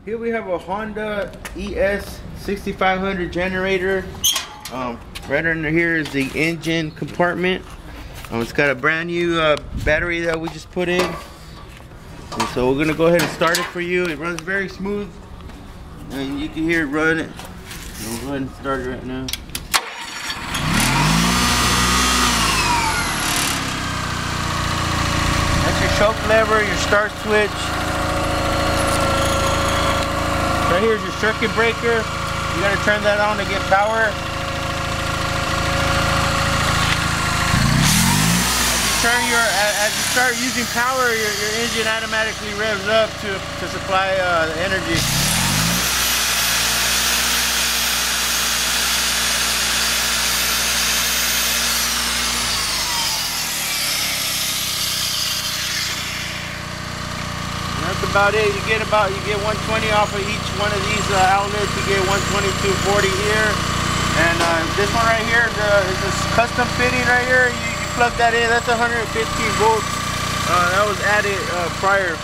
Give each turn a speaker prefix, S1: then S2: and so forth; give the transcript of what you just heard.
S1: Here we have a Honda ES6500 generator. Right under here is the engine compartment. It's got a brand new battery that we just put in. And so we're gonna go ahead and start it for you. It runs very smooth, and you can hear it run. We'll go ahead and start it right now. That's your choke lever, your start switch. Right here is your circuit breaker. You gotta turn that on to get power. As you start using power, your engine automatically revs up to supply the energy. That's about it. You get 120 off of each one of these outlets. You get 122.40 here, and this one right here is a custom fitting right here. You plug that in. That's 115 volts. That was added prior.